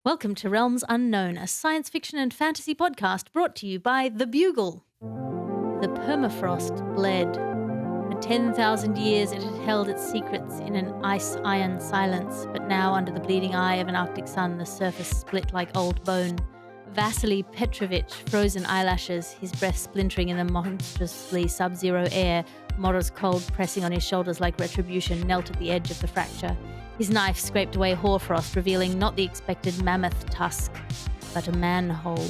Welcome to Realms Unknown, a science fiction and fantasy podcast brought to you by The Bugle. The permafrost bled. For 10,000 years it had held its secrets in an ice-iron silence, but now under the bleeding eye of an Arctic sun the surface split like old bone. Vasily Petrovich, frozen eyelashes, his breath splintering in the monstrously sub-zero air, Moro's cold pressing on his shoulders like retribution, knelt at the edge of the fracture. His knife scraped away hoarfrost, revealing not the expected mammoth tusk, but a manhole.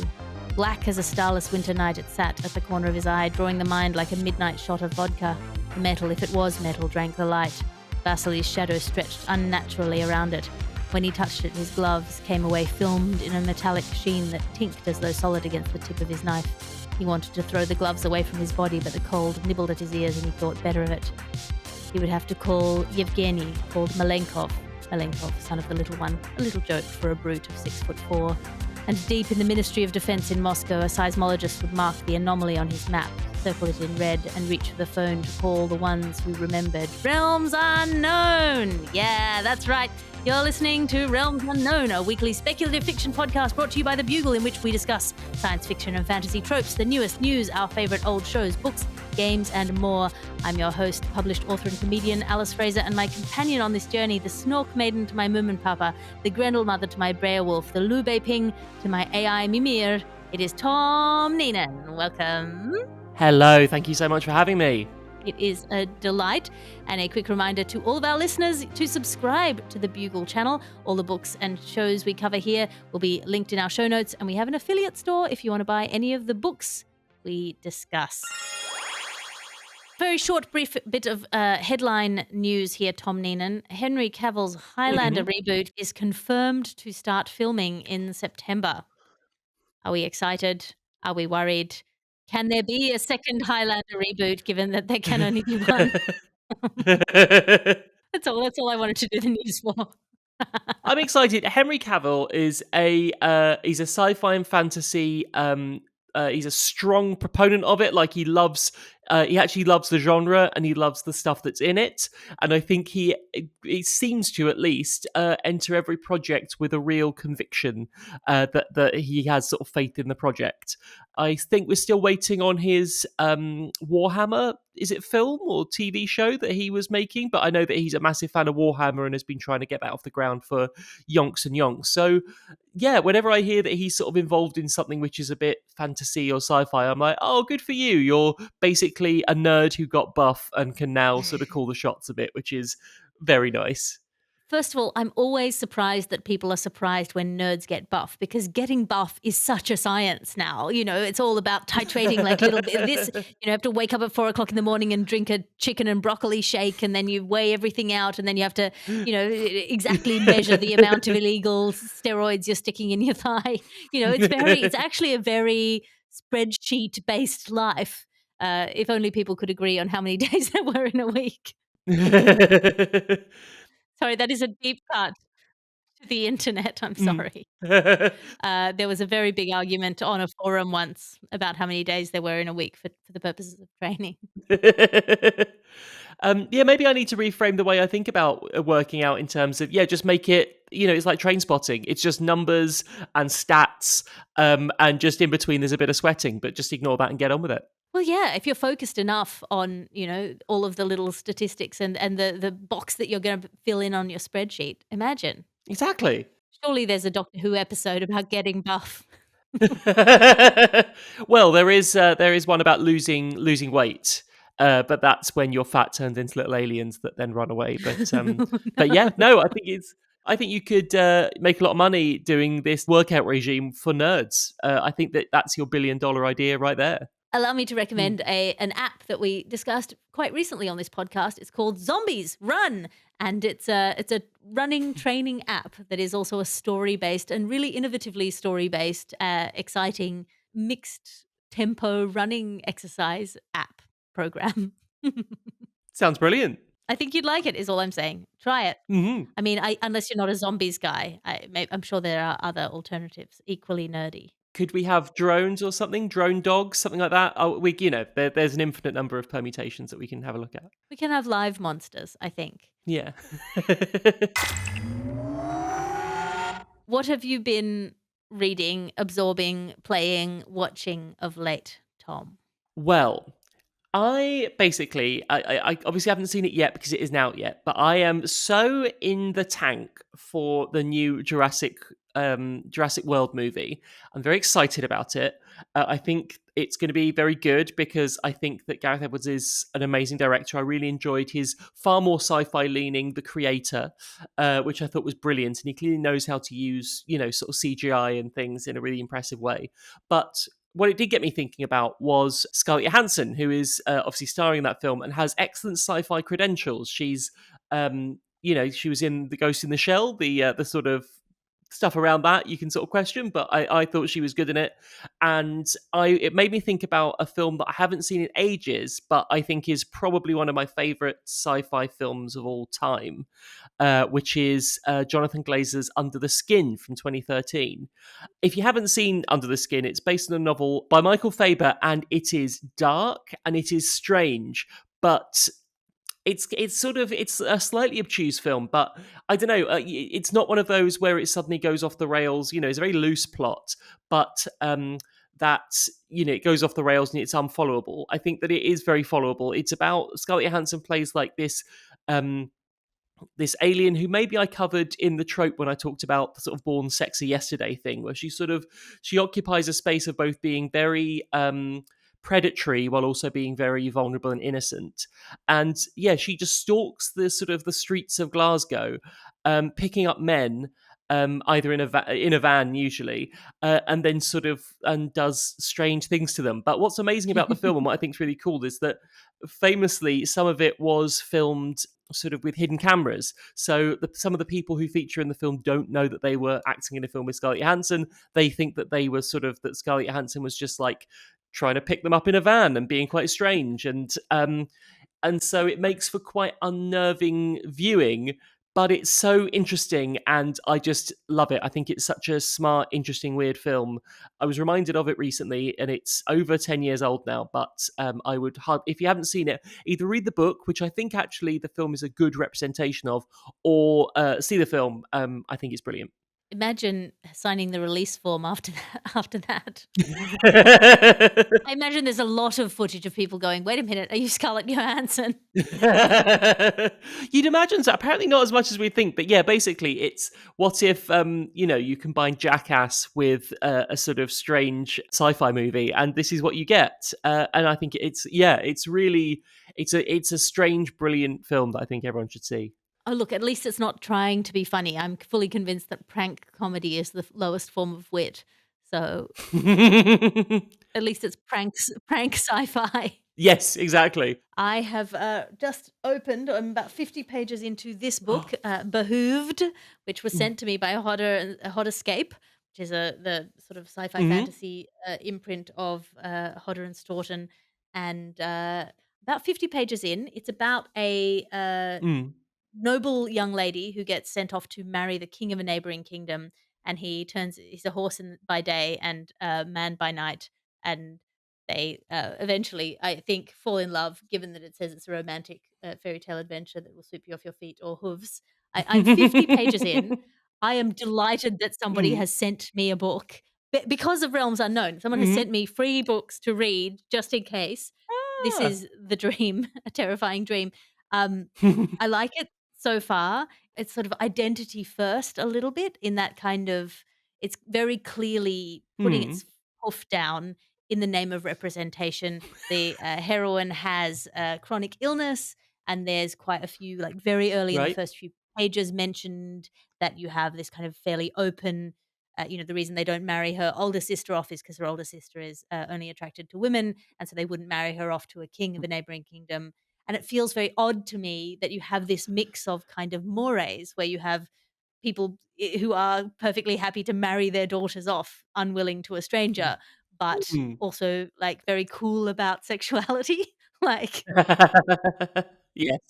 Black as a starless winter night it sat at the corner of his eye, drawing the mind like a midnight shot of vodka. The metal, if it was metal, drank the light. Vasily's shadow stretched unnaturally around it. When he touched it, his gloves came away filmed in a metallic sheen that tinked as though solid against the tip of his knife. He wanted to throw the gloves away from his body, but the cold nibbled at his ears and he thought better of it. He would have to call Yevgeny, called Malenkov, son of the little one, a little joke for a brute of 6'4". And deep in the Ministry of Defense in Moscow, a seismologist would mark the anomaly on his map, circle it in red, and reach for the phone to call the ones who remembered. Realms Unknown! Yeah, that's right. You're listening to Realms Unknown, a weekly speculative fiction podcast brought to you by The Bugle, in which we discuss science fiction and fantasy tropes, the newest news, our favourite old shows, books, games, and more. I'm your host, published author and comedian Alice Fraser, and my companion on this journey, the Snork Maiden to my Moomin Papa, the Grendel Mother to my Beowulf, the Lube Ping to my AI Mimir. It is Tom Neenan. Welcome. Hello, thank you so much for having me. It is a delight, and a quick reminder to all of our listeners to subscribe to the Bugle channel. All the books and shows we cover here will be linked in our show notes, and we have an affiliate store if you want to buy any of the books we discuss. Very short, brief bit of headline news here, Tom Neenan. Henry Cavill's Highlander reboot is confirmed to start filming in September. Are we excited? Are we worried? Can there be a second Highlander reboot, given that there can only be one? That's all I wanted to do the news for. I'm excited. Henry Cavill is he's a sci-fi and fantasy. He's a strong proponent of it. Like he actually loves the genre and he loves the stuff that's in it. And I think he seems to at least enter every project with a real conviction that he has sort of faith in the project. I think we're still waiting on his Warhammer, is it film or TV show that he was making? But I know that he's a massive fan of Warhammer and has been trying to get that off the ground for yonks and yonks. So yeah, whenever I hear that he's sort of involved in something which is a bit fantasy or sci-fi, I'm like, oh, good for you. You're basically a nerd who got buff and can now sort of call the shots a bit, which is very nice. First of all, I'm always surprised that people are surprised when nerds get buff, because getting buff is such a science now. You know, it's all about titrating like little bit. You have to wake up at 4 o'clock in the morning and drink a chicken and broccoli shake, and then you weigh everything out, and then you have to, exactly measure the amount of illegal steroids you're sticking in your thigh. It's actually a very spreadsheet-based life. If only people could agree on how many days there were in a week. Sorry, that is a deep cut to the internet. I'm sorry. There was a very big argument on a forum once about how many days there were in a week for the purposes of training. Maybe I need to reframe the way I think about working out in terms of, just make it, it's like train spotting. It's just numbers and stats, and just in between there's a bit of sweating, but just ignore that and get on with it. Well, yeah, if you're focused enough on, all of the little statistics and the box that you're going to fill in on your spreadsheet, imagine. Exactly. Surely there's a Doctor Who episode about getting buff. Well, there is one about losing weight. But that's when your fat turns into little aliens that then run away. But but yeah, no, I think you could make a lot of money doing this workout regime for nerds. I think that's your $1 billion idea right there. Allow me to recommend an app that we discussed quite recently on this podcast. It's called Zombies Run, and it's a running training app that is also a story-based and really innovatively story-based, exciting mixed tempo running exercise app program. Sounds brilliant. I think you'd like it, is all I'm saying. Try it. Mm-hmm. I mean, unless you're not a zombies guy, I'm sure there are other alternatives equally nerdy. Could we have drones or something? Drone dogs, something like that? There's an infinite number of permutations that we can have a look at. We can have live monsters, I think. Yeah. What have you been reading, absorbing, playing, watching of late, Tom? Well, I obviously haven't seen it yet because it isn't out yet, but I am so in the tank for the new Jurassic World movie. I'm very excited about it. I think it's going to be very good because I think that Gareth Edwards is an amazing director. I really enjoyed his far more sci-fi leaning The Creator, which I thought was brilliant, and he clearly knows how to use sort of CGI and things in a really impressive way. But what it did get me thinking about was Scarlett Johansson, who is obviously starring in that film and has excellent sci-fi credentials. She's, she was in The Ghost in the Shell, the sort of stuff around that you can sort of question, but I thought she was good in it, and it made me think about a film that I haven't seen in ages, but I think is probably one of my favorite sci-fi films of all time, which is Jonathan Glazer's Under the Skin from 2013. If you haven't seen Under the Skin, it's based on a novel by Michael Faber, and it is dark and it is strange, but it's a slightly obtuse film, but I don't know. It's not one of those where it suddenly goes off the rails. It's a very loose plot, but that it goes off the rails and it's unfollowable. I think that it is very followable. It's about Scarlett Johansson plays like um, this alien who maybe I covered in the trope when I talked about the sort of born sexy yesterday thing, where she occupies a space of both being very predatory while also being very vulnerable and innocent. And yeah, she just stalks the streets of Glasgow, picking up men. Either in a van usually, and then and does strange things to them. But what's amazing about the film and what I think is really cool is that famously some of it was filmed sort of with hidden cameras. So some of the people who feature in the film don't know that they were acting in a film with Scarlett Johansson. They think that that Scarlett Johansson was just like trying to pick them up in a van and being quite strange. And so it makes for quite unnerving viewing, but it's so interesting and I just love it. I think it's such a smart, interesting, weird film. I was reminded of it recently, and it's over 10 years old now, but if you haven't seen it, either read the book, which I think actually the film is a good representation of, or see the film. I think it's brilliant. Imagine signing the release form after that. After that, I imagine there's a lot of footage of people going, "Wait a minute, are you Scarlett Johansson?" You'd imagine so. Apparently, not as much as we think. But yeah, basically, it's what if you combine Jackass with a sort of strange sci-fi movie, and this is what you get. And I think it's a strange, brilliant film that I think everyone should see. Oh, look, at least it's not trying to be funny. I'm fully convinced that prank comedy is the lowest form of wit. So at least it's prank sci-fi. Yes, exactly. I have just opened. I'm about 50 pages into this book, Behooved, which was sent to me by Hodder Escape, which is the sort of sci-fi Hmm. fantasy imprint of Hodder and Stoughton. And about 50 pages in, it's about a Mm. noble young lady who gets sent off to marry the king of a neighboring kingdom, and he's a horse by day and a man by night, and they eventually, I think, fall in love. Given that it says it's a romantic fairy tale adventure that will sweep you off your feet or hooves, I'm 50 pages in. I am delighted that somebody Mm. has sent me a book because of Realms Unknown. Someone has Mhm. sent me free books to read just in case. This Ah. is the dream, a terrifying dream. I like it so far. It's sort of identity first a little bit in that kind of it's very clearly putting Mm. its hoof down in the name of representation. The heroine has a chronic illness, and there's quite a few, like very early in the Right. first few pages, mentioned that you have this kind of fairly open. The reason they don't marry her older sister off is because her older sister is only attracted to women, and so they wouldn't marry her off to a king of a neighboring kingdom. And it feels very odd to me that you have this mix of kind of mores where you have people who are perfectly happy to marry their daughters off, unwilling to a stranger, but Mm. also like very cool about sexuality. Like, Yes.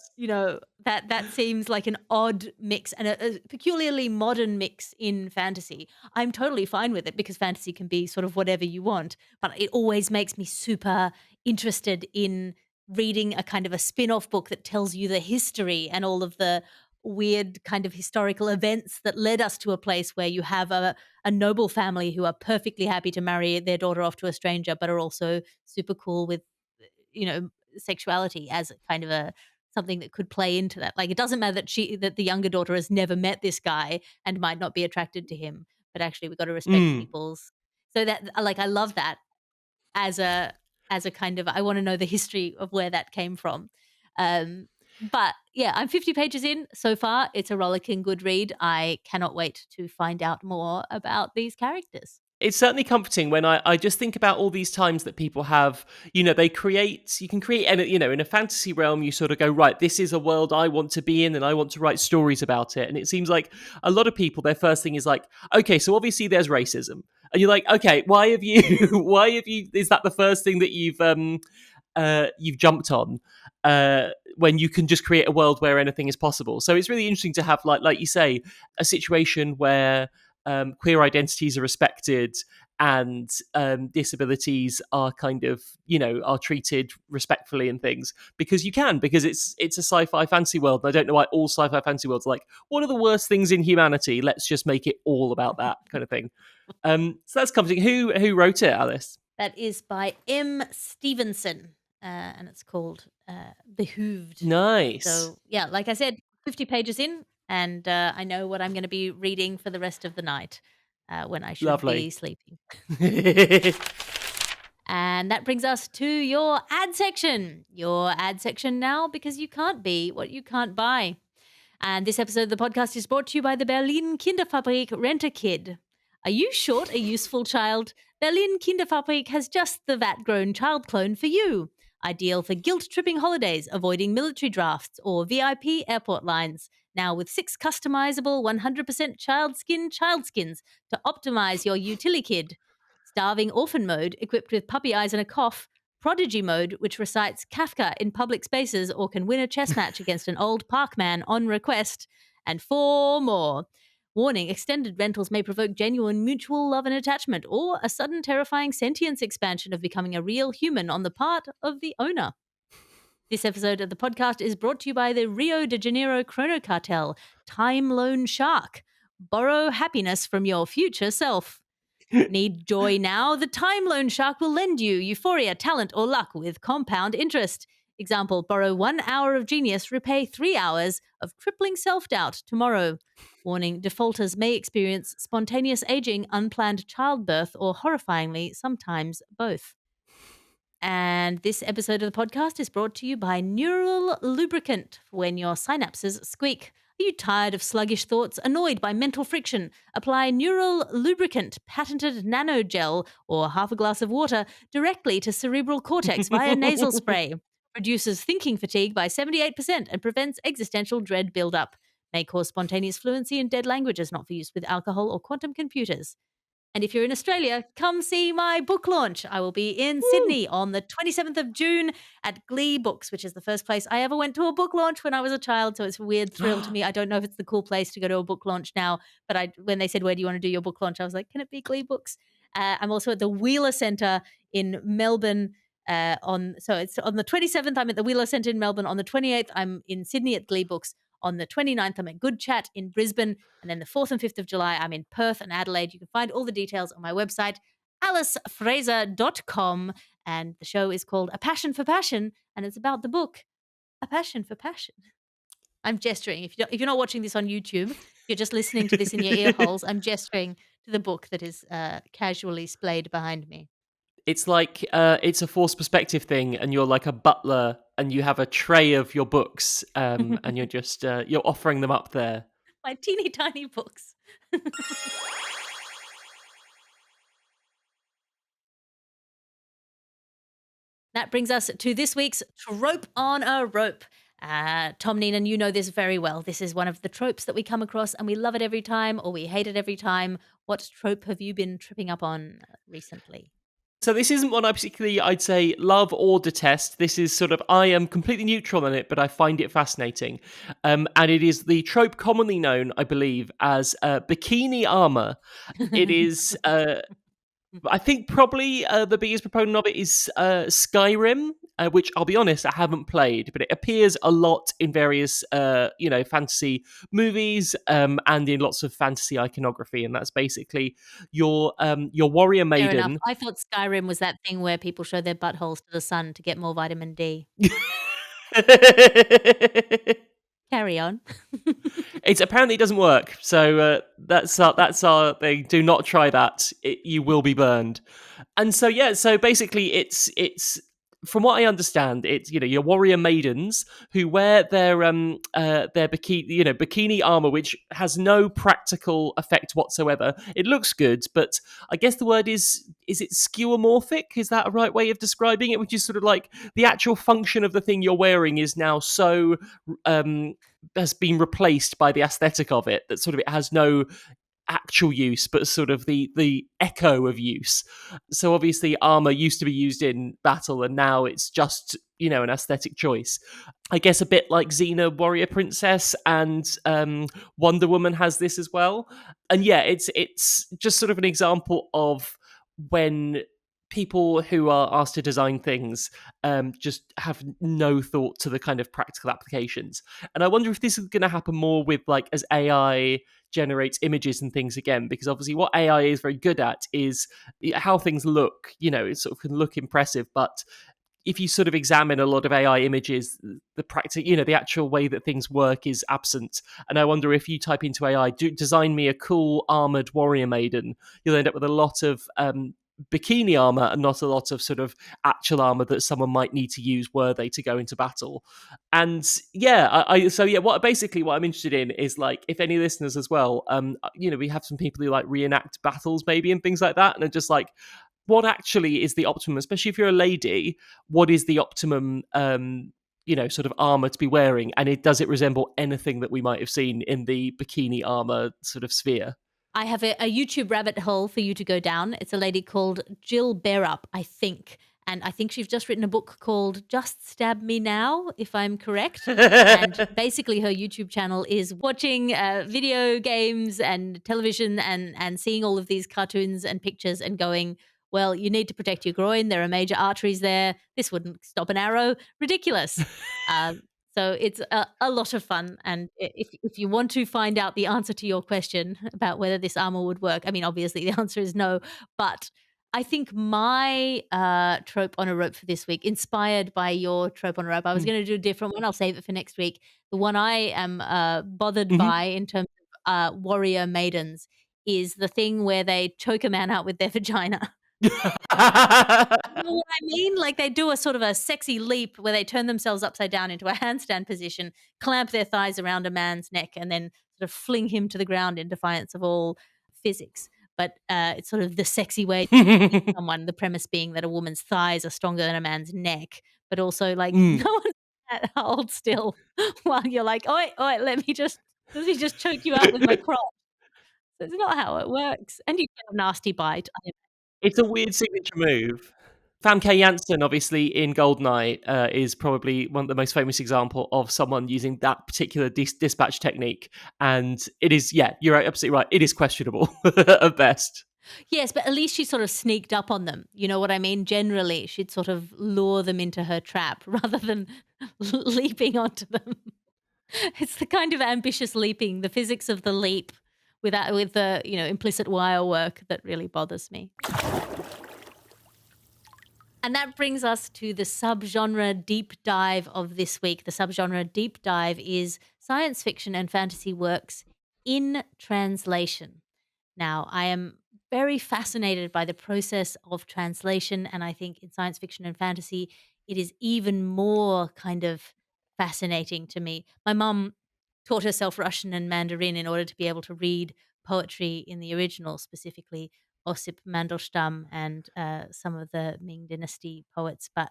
that seems like an odd mix and a peculiarly modern mix in fantasy. I'm totally fine with it because fantasy can be sort of whatever you want, but it always makes me super interested in reading a kind of a spin-off book that tells you the history and all of the weird kind of historical events that led us to a place where you have a noble family who are perfectly happy to marry their daughter off to a stranger, but are also super cool with, sexuality as kind of a something that could play into that. Like, it doesn't matter that the younger daughter has never met this guy and might not be attracted to him, but actually we've got to respect people's. So that, like, I love that as a kind of, I want to know the history of where that came from. But yeah, I'm 50 pages in so far. It's a rollicking good read. I cannot wait to find out more about these characters. It's certainly comforting when I just think about all these times that people have, you can create, and in a fantasy realm, you sort of go, right, this is a world I want to be in and I want to write stories about it. And it seems like a lot of people, their first thing is like, okay, so obviously there's racism. And you're like, okay, is that the first thing that you've jumped on? When you can just create a world where anything is possible. So it's really interesting to have, like you say, a situation where queer identities are respected and disabilities are kind of are treated respectfully and things, because it's a sci-fi fantasy world. And I don't know why all sci-fi fantasy worlds are like, what are the worst things in humanity, let's just make it all about that kind of thing. So that's comforting. Who wrote it, Alice? That is by M. Stevenson, and it's called Behooved. Nice. So yeah, like I said, 50 pages in, and I know what I'm going to be reading for the rest of the night when I should be sleeping. And that brings us to your ad section. Your ad section now, because you can't be what you can't buy. And this episode of the podcast is brought to you by the Berlin Kinderfabrik Rent-A-Kid. Are you short a useful child? Berlin Kinderfabrik has just the vat-grown child clone for you. Ideal for guilt-tripping holidays, avoiding military drafts, or VIP airport lines. Now with 6 customizable 100% child skins to optimize your utility kid. Starving orphan mode, equipped with puppy eyes and a cough. Prodigy mode, which recites Kafka in public spaces or can win a chess match against an old parkman on request. And 4 more. Warning, extended rentals may provoke genuine mutual love and attachment, or a sudden terrifying sentience expansion of becoming a real human on the part of the owner. This episode of the podcast is brought to you by the Rio de Janeiro Chrono Cartel, Time Loan Shark. Borrow happiness from your future self. Need joy now? The Time Loan Shark will lend you euphoria, talent, or luck with compound interest. Example, borrow 1 hour of genius, repay 3 hours of crippling self-doubt tomorrow. Warning, defaulters may experience spontaneous aging, unplanned childbirth, or horrifyingly, sometimes both. And this episode of the podcast is brought to you by Neural Lubricant for when your synapses squeak. Are you tired of sluggish thoughts, annoyed by mental friction? Apply Neural Lubricant patented nanogel or half a glass of water directly to cerebral cortex via nasal spray. Reduces thinking fatigue by 78% and prevents existential dread buildup. May cause spontaneous fluency in dead languages not for use with alcohol or quantum computers. And if you're in Australia, come see my book launch. I will be in Sydney on the 27th of June at Glee Books, which is the first place I ever went to a book launch when I was a child. So it's a weird thrill to me. I don't know if it's the cool place to go to a book launch now, but when they said, where do you want to do your book launch? I was like, can it be Glee Books? I'm also at the Wheeler Centre in Melbourne. So it's on the 27th, I'm at the Wheeler Centre in Melbourne. On the 28th, I'm in Sydney at Glee Books. On the 29th, I'm at Good Chat in Brisbane. And then the 4th and 5th of July, I'm in Perth and Adelaide. You can find all the details on my website, alicefraser.com. And the show is called A Passion for Passion. And it's about the book, A Passion for Passion. I'm gesturing. If you're not watching this on YouTube, you're just listening to this in your ear holes. I'm gesturing to the book that is casually splayed behind me. It's like it's a forced perspective thing, and you're like a butler, and you have a tray of your books, and you're just you're offering them up there. My teeny tiny books. That brings us to this week's Trope on a Rope. Tom Neenan, you know this very well. This is one of the tropes that we come across, and we love it every time, or we hate it every time. What trope have you been tripping up on recently? So this isn't one I particularly, I'd say, love or detest. This is sort of, I am completely neutral on it, but I find it fascinating. And it is the trope commonly known, I believe, as bikini armour. It is I think probably the biggest proponent of it is Skyrim, which I'll be honest, I haven't played, but it appears a lot in various, fantasy movies and in lots of fantasy iconography, and that's basically your warrior Fair enough. maiden. I thought Skyrim was that thing where people show their buttholes to the sun to get more vitamin D. Carry on. It apparently doesn't work, so that's our thing. Do not try that; you will be burned. And so yeah, so basically, it's from what I understand, it's your warrior maidens who wear their bikini armor, which has no practical effect whatsoever. It looks good, but I guess the word is it skeuomorphic? Is that a right way of describing it? Which is sort of like the actual function of the thing you're wearing is now so um has been replaced by the aesthetic of it that sort of it has no actual use but sort of the echo of use. So obviously armor used to be used in battle and now it's just an aesthetic choice. I guess a bit like Xena Warrior Princess and Wonder Woman has this as well. And yeah, it's just sort of an example of when people who are asked to design things just have no thought to the kind of practical applications. And I wonder if this is going to happen more with like as AI generates images and things again, because obviously what AI is very good at is how things look. It sort of can look impressive, but if you sort of examine a lot of AI images, the practice, the actual way that things work is absent. And I wonder if you type into AI, design me a cool armored warrior maiden, you'll end up with a lot of bikini armor and not a lot of sort of actual armor that someone might need to use were they to go into battle. And yeah, what I'm interested in is like if any listeners as well, we have some people who like reenact battles maybe and things like that, and are just like, what actually is the optimum, especially if you're a lady, what is the optimum sort of armor to be wearing, and does it resemble anything that we might have seen in the bikini armor sort of sphere? I have a YouTube rabbit hole for you to go down. It's a lady called Jill Bearup, I think. And I think she's just written a book called Just Stab Me Now, if I'm correct. And basically, her YouTube channel is watching video games and television and seeing all of these cartoons and pictures and going, well, you need to protect your groin. There are major arteries there. This wouldn't stop an arrow. Ridiculous. So it's a lot of fun. And if you want to find out the answer to your question about whether this armor would work, I mean, obviously the answer is no. But I think my trope on a rope for this week, inspired by your trope on a rope, I was going to do a different one. I'll save it for next week. The one I am bothered by in terms of warrior maidens is the thing where they choke a man out with their vagina. You know what I mean? Like they do a sort of a sexy leap where they turn themselves upside down into a handstand position, clamp their thighs around a man's neck, and then sort of fling him to the ground in defiance of all physics. But it's sort of the sexy way to beat someone, the premise being that a woman's thighs are stronger than a man's neck, but also like no one's that hold still while you're like, oi, oi, let me just let me just choke you out with my crotch. That's not how it works. And you get a nasty bite. It's a weird signature move. Famke Janssen, obviously in Goldeneye, is probably one of the most famous example of someone using that particular dispatch technique. And it is, yeah, you're absolutely right. It is questionable at best. Yes, but at least she sort of sneaked up on them. You know what I mean? Generally, she'd sort of lure them into her trap rather than leaping onto them. It's the kind of ambitious leaping, the physics of the leap with the, implicit wire work that really bothers me. And that brings us to the subgenre deep dive of this week. The subgenre deep dive is science fiction and fantasy works in translation. Now, I am very fascinated by the process of translation, and I think in science fiction and fantasy, it is even more kind of fascinating to me. My mum taught herself Russian and Mandarin in order to be able to read poetry in the original, specifically Osip Mandelstam and some of the Ming Dynasty poets. But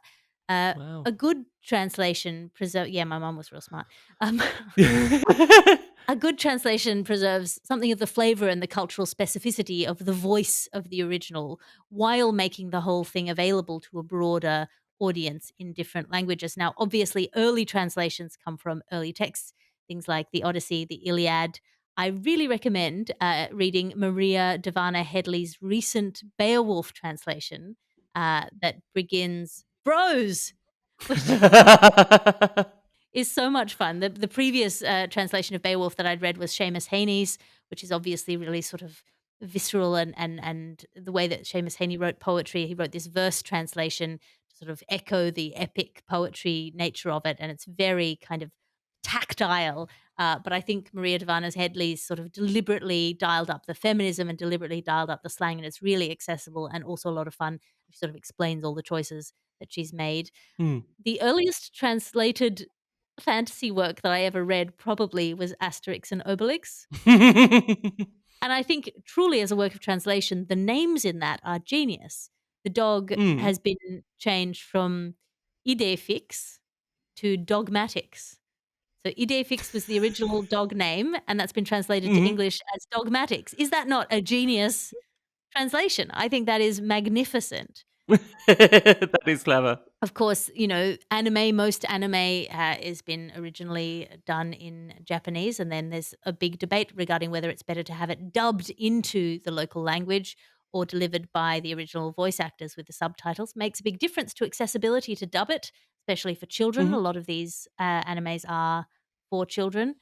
Wow. a good translation yeah, my mum was real smart. A good translation preserves something of the flavor and the cultural specificity of the voice of the original while making the whole thing available to a broader audience in different languages. Now, obviously, early translations come from early texts, things like the Odyssey, the Iliad. I really recommend reading Maria Dahvana Headley's recent Beowulf translation that begins "Bros," which is so much fun. The previous translation of Beowulf that I'd read was Seamus Heaney's, which is obviously really sort of visceral and the way that Seamus Heaney wrote poetry. He wrote this verse translation to sort of echo the epic poetry nature of it, and it's very kind of tactile. But I think Maria Dahvana's Headley's sort of deliberately dialed up the feminism and deliberately dialed up the slang, and it's really accessible and also a lot of fun. She sort of explains all the choices that she's made. Hmm. The earliest translated fantasy work that I ever read probably was Asterix and Obelix, and I think truly as a work of translation, the names in that are genius. The dog Mm. has been changed from Idefix to Dogmatix. So Idefix was the original dog name, and that's been translated to Mhm. English as Dogmatix. Is that not a genius translation? I think that is magnificent. That is clever. Of course, most anime has been originally done in Japanese, and then there's a big debate regarding whether it's better to have it dubbed into the local language or delivered by the original voice actors with the subtitles. Makes a big difference to accessibility to dub it, especially for children. A Mhm. lot of these animes are for children.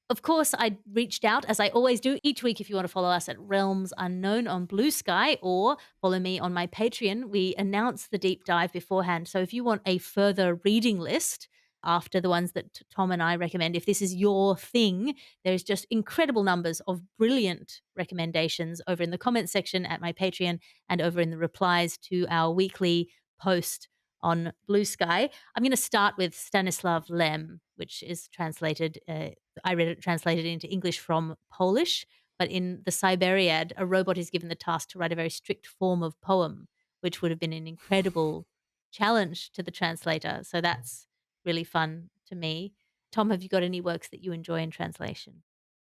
Of course, I reached out, as I always do each week. If you want to follow us at Realms Unknown on Blue Sky or follow me on my Patreon, we announce the deep dive beforehand. So if you want a further reading list after the ones that Tom and I recommend, if this is your thing, there's just incredible numbers of brilliant recommendations over in the comments section at my Patreon and over in the replies to our weekly post on Blue Sky. I'm going to start with Stanislav Lem, which is translated, I read it translated into English from Polish. But in the Siberiad, a robot is given the task to write a very strict form of poem, which would have been an incredible challenge to the translator. So that's really fun to me. Tom, have you got any works that you enjoy in translation?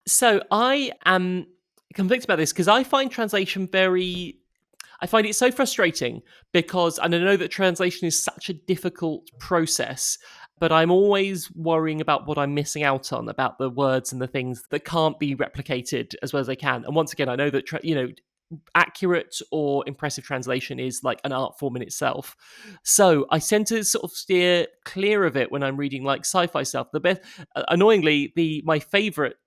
So I am conflicted about this because I find it so frustrating because, and I know that translation is such a difficult process, but I'm always worrying about what I'm missing out on, about the words and the things that can't be replicated as well as they can. And once again, I know that, accurate or impressive translation is like an art form in itself. So I tend to sort of steer clear of it when I'm reading like sci-fi stuff. The best, annoyingly, the my favorite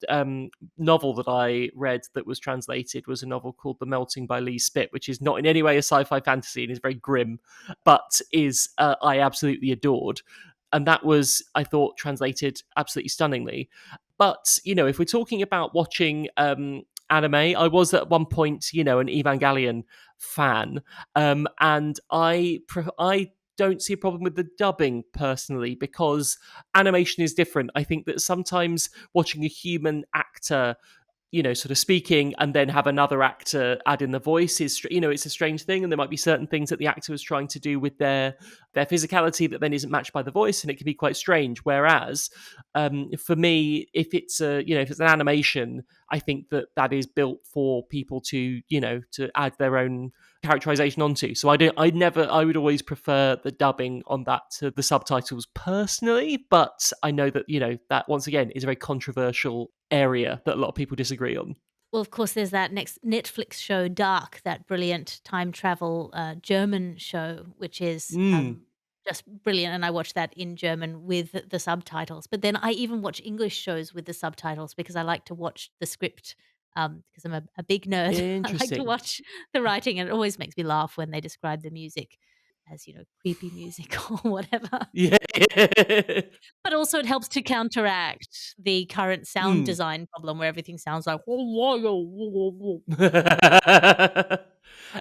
novel that I read that was translated was a novel called The Melting by Lee Spitt, which is not in any way a sci-fi fantasy and is very grim, but is I absolutely adored. And that was, I thought, translated absolutely stunningly. But if we're talking about watching anime, I was at one point, an Evangelion fan, and I don't see a problem with the dubbing personally because animation is different. I think that sometimes watching a human actor sort of speaking and then have another actor add in the voice is, it's a strange thing. And there might be certain things that the actor was trying to do with their physicality that then isn't matched by the voice. And it can be quite strange. Whereas for me, if it's an animation, I think that is built for people to add their own characterization onto. So I would always prefer the dubbing on that to the subtitles personally, but I know that that once again is a very controversial area that a lot of people disagree on. Well, of course, there's that next Netflix show, Dark, that brilliant time travel German show, which is Mm. just brilliant. And I watch that in German with the subtitles. But then I even watch English shows with the subtitles because I like to watch the script because I'm a big nerd. I like to Interesting. watch the writing, and it always makes me laugh when they describe the music as, creepy music or whatever. Yeah. But also it helps to counteract the current sound Mm. design problem where everything sounds like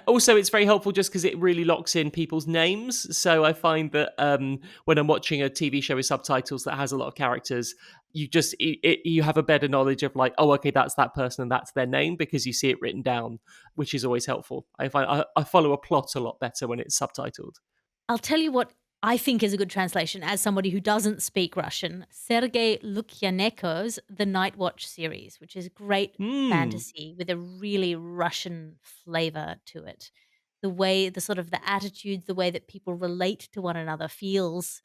Also, it's very helpful just because it really locks in people's names. So I find that when I'm watching a TV show with subtitles that has a lot of characters, you have a better knowledge of like, oh, okay, that's that person and that's their name because you see it written down, which is always helpful. I follow a plot a lot better when it's subtitled. I'll tell you what I think is a good translation as somebody who doesn't speak Russian. Sergei Lukyaneko's The Night Watch series, which is great Hmm. fantasy with a really Russian flavor to it. The way, the sort of the attitudes, the way that people relate to one another feels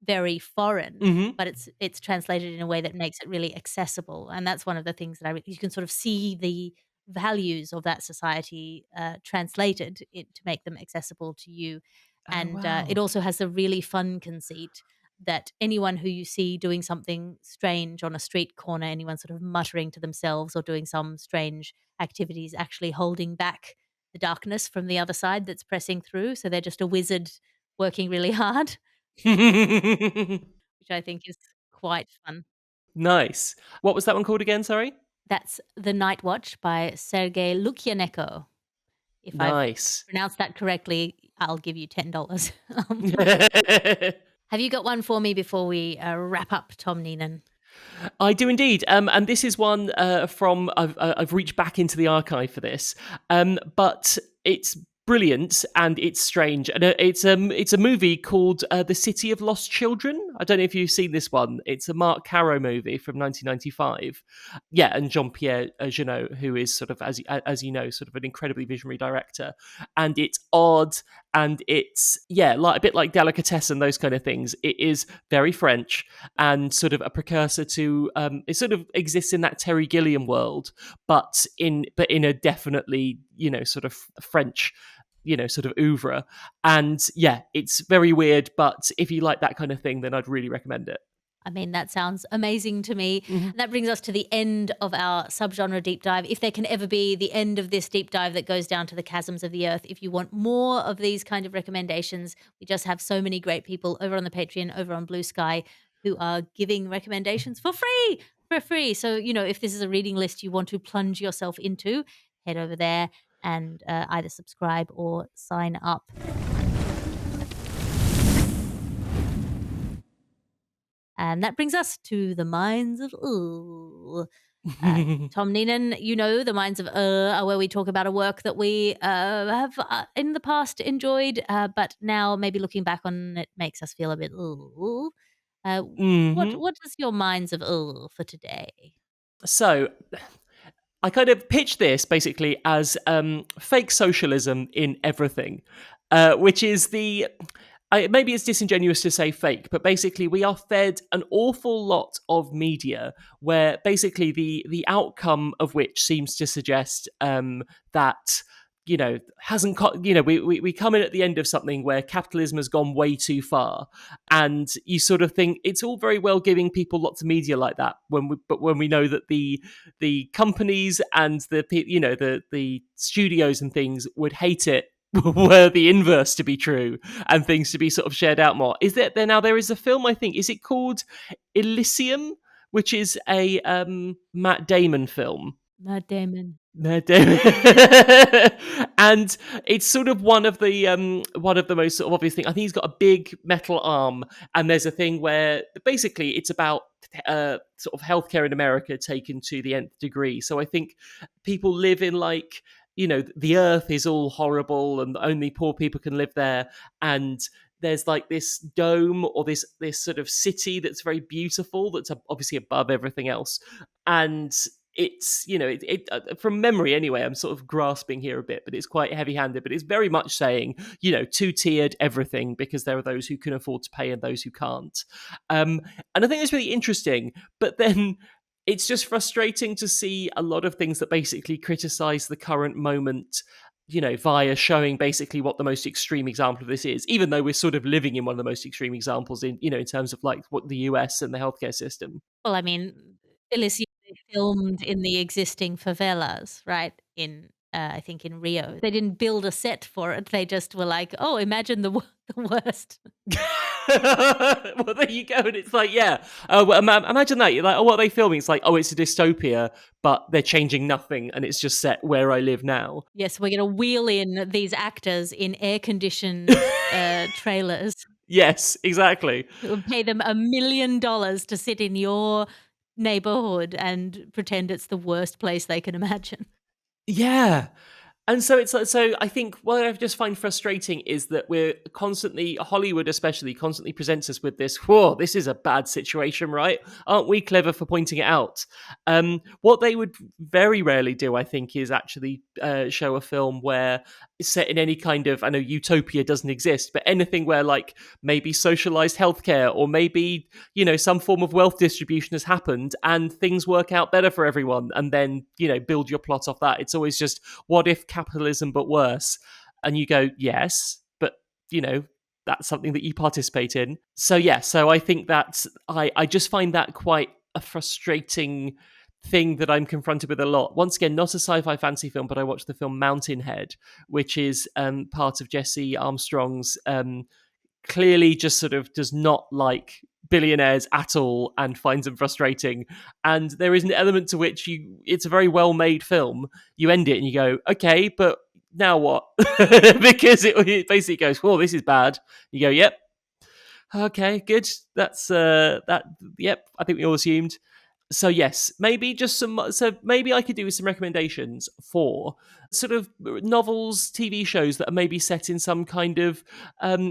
very foreign, Hmm. but it's translated in a way that makes it really accessible. And that's one of the things that you can sort of see the values of that society translated to make them accessible to you. Oh, And it wow. also has a really fun conceit that anyone who you see doing something strange on a street corner, anyone sort of muttering to themselves or doing some strange activities, actually holding back the darkness from the other side that's pressing through. So they're just a wizard working really hard, which I think is quite fun. Nice. What was that one called again? Sorry. That's The Night Watch by Sergei Lukyanenko. If I've Nice. pronounced that correctly, I'll give you $10. Have you got one for me before we wrap up, Tom Neenan? I do indeed, and this is one from I've reached back into the archive for this, but it's brilliant and it's strange, and it's a movie called The City of Lost Children. I don't know if you've seen this one. It's a Marc Caro movie from 1995. Yeah, and Jean-Pierre Jeunet, who is sort of as you know, sort of an incredibly visionary director, and it's odd and it's like a bit like Delicatessen, those kind of things. It is very French and sort of a precursor to it sort of exists in that Terry Gilliam world, but in a definitely sort of French sort of oeuvre. And yeah, it's very weird, but if you like that kind of thing, then I'd really recommend it. I mean, that sounds amazing to me. Mhm. And that brings us to the end of our subgenre deep dive. If there can ever be the end of this deep dive that goes down to the chasms of the earth, if you want more of these kind of recommendations, we just have so many great people over on the Patreon, over on Blue Sky, who are giving recommendations for free. For free. So, if this is a reading list you want to plunge yourself into, head over there and either subscribe or sign up. And that brings us to the Minds of Tom Neenan, the Minds of are where we talk about a work that we have in the past enjoyed, but now maybe looking back on it makes us feel a bit ooh. Uh, what Hmm. what is your Minds of for today? So I kind of pitch this basically as fake socialism in everything, which is maybe it's disingenuous to say fake, but basically we are fed an awful lot of media where basically the outcome of which seems to suggest that hasn't we come in at the end of something where capitalism has gone way too far, and you sort of think it's all very well giving people lots of media like that but when we know that the companies and the studios and things would hate it were the inverse to be true and things to be sort of shared out more. There is a film, I think, is it called Elysium, which is a Matt Damon film. Matt Damon. Matt Damon. And it's sort of one of the most sort of obvious things. I think he's got a big metal arm, and there's a thing where basically it's about sort of healthcare in America taken to the nth degree. So I think people live in the earth is all horrible and only poor people can live there, and there's like this dome or this sort of city that's very beautiful that's obviously above everything else. And it's from memory anyway, I'm sort of grasping here a bit, but it's quite heavy handed, but it's very much saying two-tiered everything, because there are those who can afford to pay and those who can't. And I think it's really interesting, but then it's just frustrating to see a lot of things that basically criticize the current moment, via showing basically what the most extreme example of this is, even though we're sort of living in one of the most extreme examples in terms of like what the US and the healthcare system. Well, I mean, Elysium, they filmed in the existing favelas, right? I think in Rio. They didn't build a set for it. They just were like, oh, imagine the worst. Well, there you go. And it's like, yeah, imagine that. You're like, oh, what are they filming? It's like, oh, it's a dystopia, but they're changing nothing, and it's just set where I live now. Yes, we're going to wheel in these actors in air-conditioned trailers. Yes, exactly. We'll pay them $1 million to sit in your neighborhood and pretend it's the worst place they can imagine. Yeah. And so it's so I think what I just find frustrating is that we're constantly, Hollywood especially, constantly presents us with this, whoa, this is a bad situation, right? Aren't we clever for pointing it out? What they would very rarely do, I think, is actually show a film where set in any kind of, I know utopia doesn't exist, but anything where like maybe socialized healthcare or maybe, some form of wealth distribution has happened and things work out better for everyone, and then, build your plot off that. It's always just, what if capitalism but worse? And you go, yes, but, that's something that you participate in. So yeah, so I think that I just find that quite a frustrating thing that I'm confronted with a lot. Once again, not a sci-fi fantasy film, but I watched the film Mountainhead, which is part of Jesse Armstrong's clearly just sort of does not like billionaires at all and finds them frustrating. And there is an element to which it's a very well made film. You end it and you go, okay, but now what? Because it basically goes, well, this is bad. You go, yep. Okay, good. That's that. Yep, I think we all assumed. So yes, maybe just some. So maybe I could do with some recommendations for sort of novels, TV shows that are maybe set in some kind of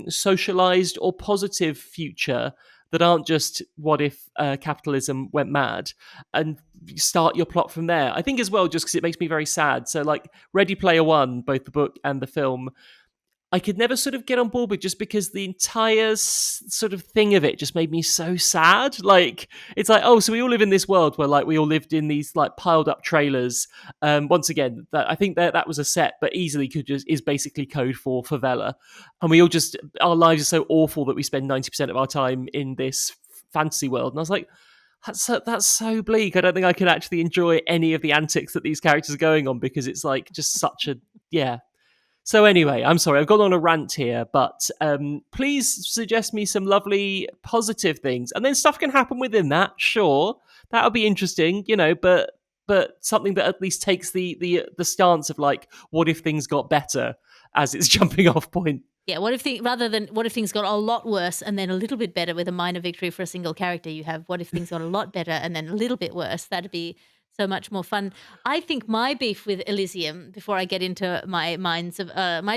socialized or positive future that aren't just what if capitalism went mad, and start your plot from there. I think as well, just because it makes me very sad. So like Ready Player One, both the book and the film, I could never sort of get on board with, just because the entire sort of thing of it just made me so sad. Like, it's like, oh, so we all live in this world where like we all lived in these like piled up trailers. Once again, I think that was a set, but easily could just is basically code for favela, and we all just, our lives are so awful that we spend 90% of our time in this fantasy world. And I was like, that's so bleak. I don't think I could actually enjoy any of the antics that these characters are going on, because it's like just such a, yeah. So anyway, I'm sorry, I've gone on a rant here, but please suggest me some lovely positive things, and then stuff can happen within that. Sure, that would be interesting, but something that at least takes the stance of like, what if things got better as its jumping off point. Yeah, what if things got a lot worse and then a little bit better with a minor victory for a single character? You have what if things got a lot better and then a little bit worse? That'd be so much more fun. I think my beef with Elysium, before I get into my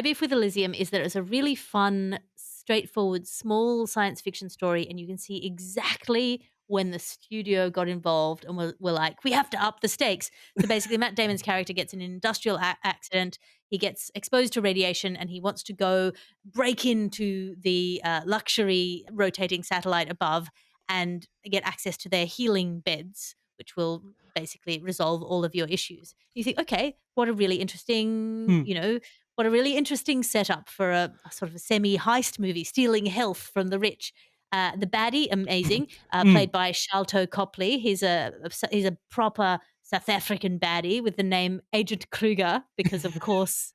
beef with Elysium is that it's a really fun, straightforward, small science fiction story, and you can see exactly when the studio got involved and were like, we have to up the stakes. So basically, Matt Damon's character gets in an industrial accident. He gets exposed to radiation and he wants to go break into the luxury rotating satellite above and get access to their healing beds, which will basically resolve all of your issues. You think, okay, what a really interesting, Hmm. what a really interesting setup for a sort of a semi-heist movie, stealing health from the rich. The baddie, amazing, Hmm. played by Sharlto Copley. He's a proper South African baddie with the name Agent Kruger, because of course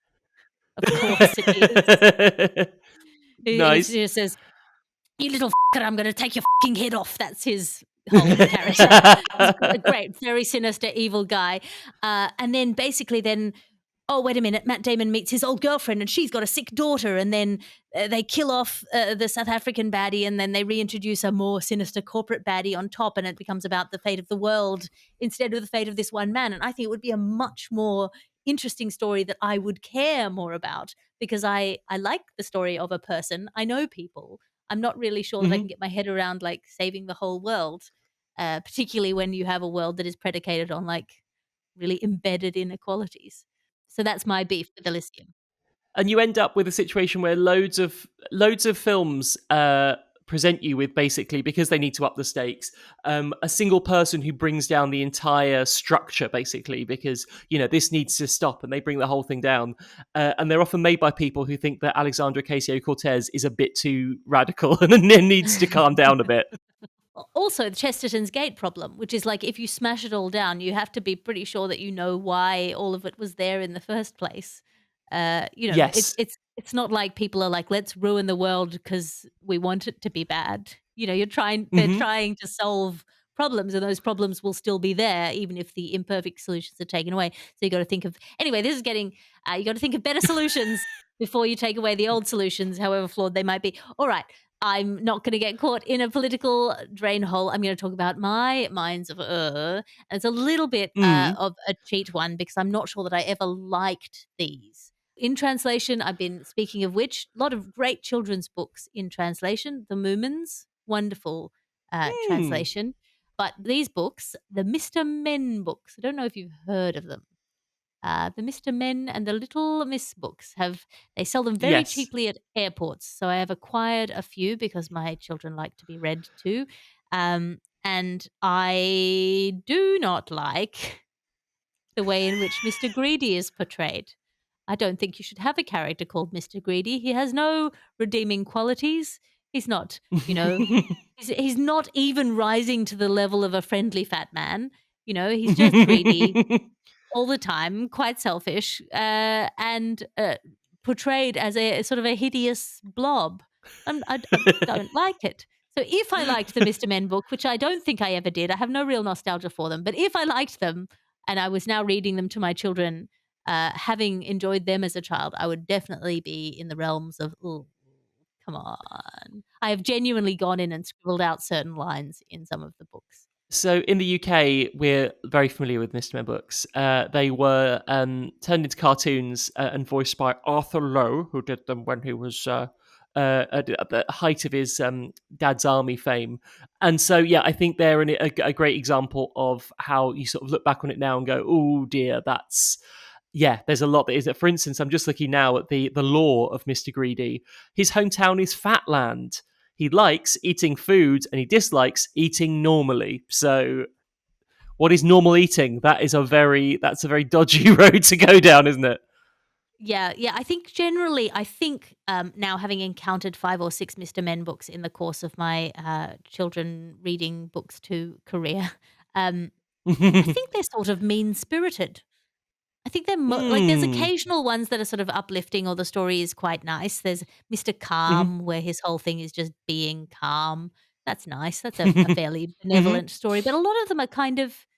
it is. He Nice. just says, "You little fucker, I'm gonna take your fucking head off." That's his whole character. He's a great, very sinister, evil guy. And then basically oh, wait a minute, Matt Damon meets his old girlfriend and she's got a sick daughter, and then they kill off the South African baddie, and then they reintroduce a more sinister corporate baddie on top, and it becomes about the fate of the world instead of the fate of this one man. And I think it would be a much more interesting story that I would care more about, because I like the story of a person. I know people. I'm not really sure that I can Mhm. get my head around like saving the whole world, particularly when you have a world that is predicated on like really embedded inequalities. So that's my beef with Elysium. And you end up with a situation where loads of films present you with, basically, because they need to up the stakes, a single person who brings down the entire structure, basically, because this needs to stop, and they bring the whole thing down. And they're often made by people who think that Alexandra Ocasio-Cortez is a bit too radical and needs to calm down a bit. Also, the Chesterton's Gate problem, which is like if you smash it all down, you have to be pretty sure that you know why all of it was there in the first place. Yes. It's not like people are like, let's ruin the world because we want it to be bad. They're Hmm. trying to solve problems, and those problems will still be there even if the imperfect solutions are taken away. So you got to think of, anyway, this is getting, you got to think of better solutions before you take away the old solutions, however flawed they might be. All right. I'm not going to get caught in a political drain hole. I'm going to talk about my minds of and it's a little bit Mm. of a cheat one, because I'm not sure that I ever liked these. In translation, I've been, speaking of which, a lot of great children's books in translation. The Moomins, wonderful Mm. translation. But these books, the Mr. Men books, I don't know if you've heard of them. The Mr. Men and the Little Miss books they sell them very Yes. cheaply at airports. So I have acquired a few because my children like to be read too. And I do not like the way in which Mr. Greedy is portrayed. I don't think you should have a character called Mr. Greedy. He has no redeeming qualities. He's not, you know, he's not even rising to the level of a friendly fat man. He's just greedy all the time, quite selfish, and portrayed as a sort of a hideous blob. I don't like it. So if I liked the Mr. Men book, which I don't think I ever did, I have no real nostalgia for them, but if I liked them and I was now reading them to my children, having enjoyed them as a child, I would definitely be in the realms of, oh, come on. I have genuinely gone in and scribbled out certain lines in some of the books. So in the UK, we're very familiar with Mr. Men books. They were turned into cartoons and voiced by Arthur Lowe, who did them when he was at the height of his Dad's Army fame. And so, yeah, I think they're a great example of how you sort of look back on it now and go, oh dear, there's a lot that is. For instance, I'm just looking now at the lore of Mr. Greedy. His hometown is Fatland. He likes eating food and he dislikes eating normally. So what is normal eating? That's a very dodgy road to go down, isn't it? Yeah. I think generally, now having encountered 5 or 6 Mr. Men books in the course of my children reading books to career, I think they're sort of mean spirited. I think they're like there's Hmm. occasional ones that are sort of uplifting or the story is quite nice. There's Mr. Mhm. Calm, where his whole thing is just being calm. That's nice. That's a fairly Mhm. benevolent story. But a lot of them are kind of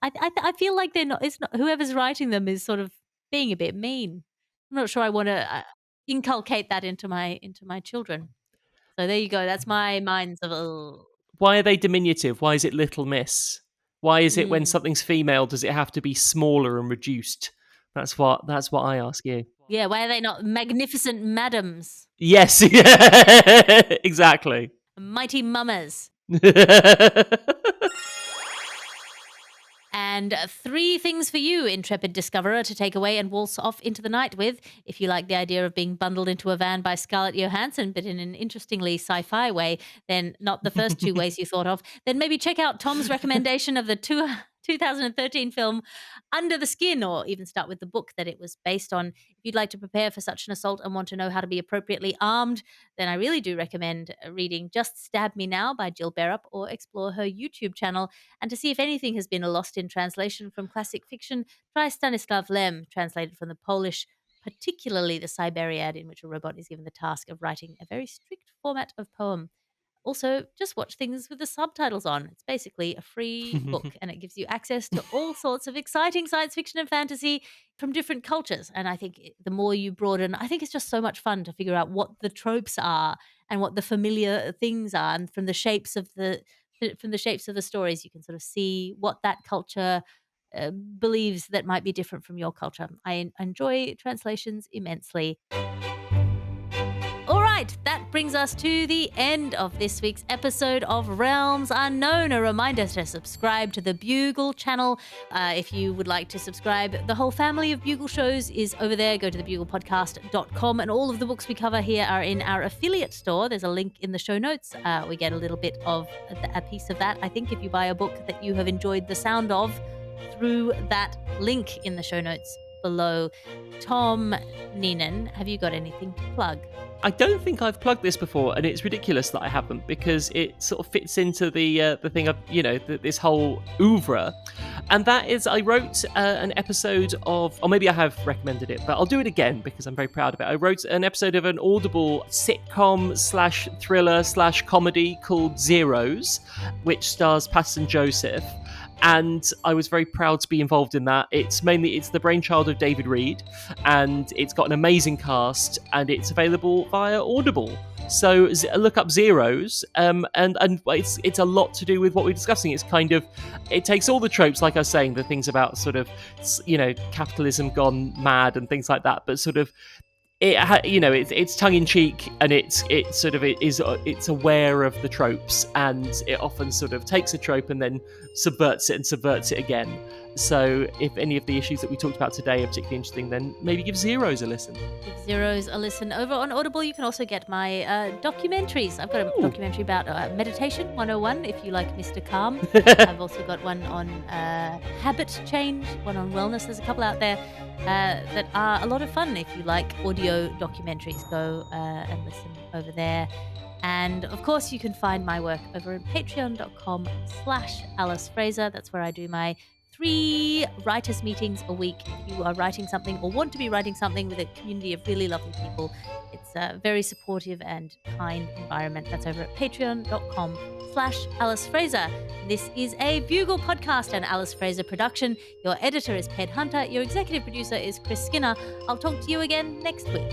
I feel like they're not. It's not whoever's writing them is sort of being a bit mean. I'm not sure I want to inculcate that into my children. So there you go. That's my minds of. Ugh. Why are they diminutive? Why is it little miss? Why is it when Mm. something's female does it have to be smaller and reduced? That's what I ask you. Yeah, why are they not magnificent madams, Yes, yeah, exactly. mighty mamas? And 3 things for you, intrepid discoverer, to take away and waltz off into the night with. If you like the idea of being bundled into a van by Scarlett Johansson, but in an interestingly sci-fi way, then not the first 2 ways you thought of, then maybe check out Tom's recommendation of the 2013 film Under the Skin, or even start with the book that it was based on. If you'd like to prepare for such an assault and want to know how to be appropriately armed, then I really do recommend reading Just Stab Me Now by Jill Bearup, or explore her YouTube channel. And to see if anything has been lost in translation from classic fiction, try Stanislaw Lem, translated from the Polish, particularly the Siberiad, in which a robot is given the task of writing a very strict format of poem. Also, just watch things with the subtitles on. It's basically a free book and it gives you access to all sorts of exciting science fiction and fantasy from different cultures. And I think the more you broaden, I think it's just so much fun to figure out what the tropes are and what the familiar things are. And from the shapes of the stories, you can sort of see what that culture believes that might be different from your culture. I enjoy translations immensely. All right, that brings us to the end of this week's episode of Realms Unknown. A reminder to subscribe to the Bugle channel. If you would like to subscribe, the whole family of Bugle shows is over there. Go to thebuglepodcast.com, and all of the books we cover here are in our affiliate store. There's a link in the show notes. We get a little bit of a piece of that, I think, if you buy a book that you have enjoyed the sound of through that link in the show notes below. Tom Neenan, have you got anything to plug? I don't think I've plugged this before, and it's ridiculous that I haven't, because it sort of fits into the thing of this whole oeuvre, and that is I wrote an episode of, or maybe I have recommended it, but I'll do it again because I'm very proud of it. I wrote an episode of an Audible sitcom / thriller / comedy called Zeros, which stars Patterson Joseph. And I was very proud to be involved in that. It's the brainchild of David Reed, and it's got an amazing cast, and it's available via Audible. So look up Zeros, and it's a lot to do with what we're discussing. It's it takes all the tropes, like I was saying, the things about sort of capitalism gone mad and things like that, but sort of it's tongue in cheek, and it's aware of the tropes, and it often sort of takes a trope and then subverts it again. So if any of the issues that we talked about today are particularly interesting, then maybe give Zeros a listen. Give Zeros a listen. Over on Audible, you can also get my documentaries. I've got a documentary about meditation 101 if you like Mr. Calm. I've also got one on habit change, one on wellness. There's a couple out there that are a lot of fun if you like audio documentaries. Go and listen over there. And of course, you can find my work over at patreon.com/Alice Fraser. That's where I do my 3 writers' meetings a week. If you are writing something or want to be writing something with a community of really lovely people, it's a very supportive and kind environment. That's over at patreon.com/Alice Fraser. This is a Bugle podcast and Alice Fraser production. Your editor is Ped Hunter. Your executive producer is Chris Skinner. I'll talk to you again next week.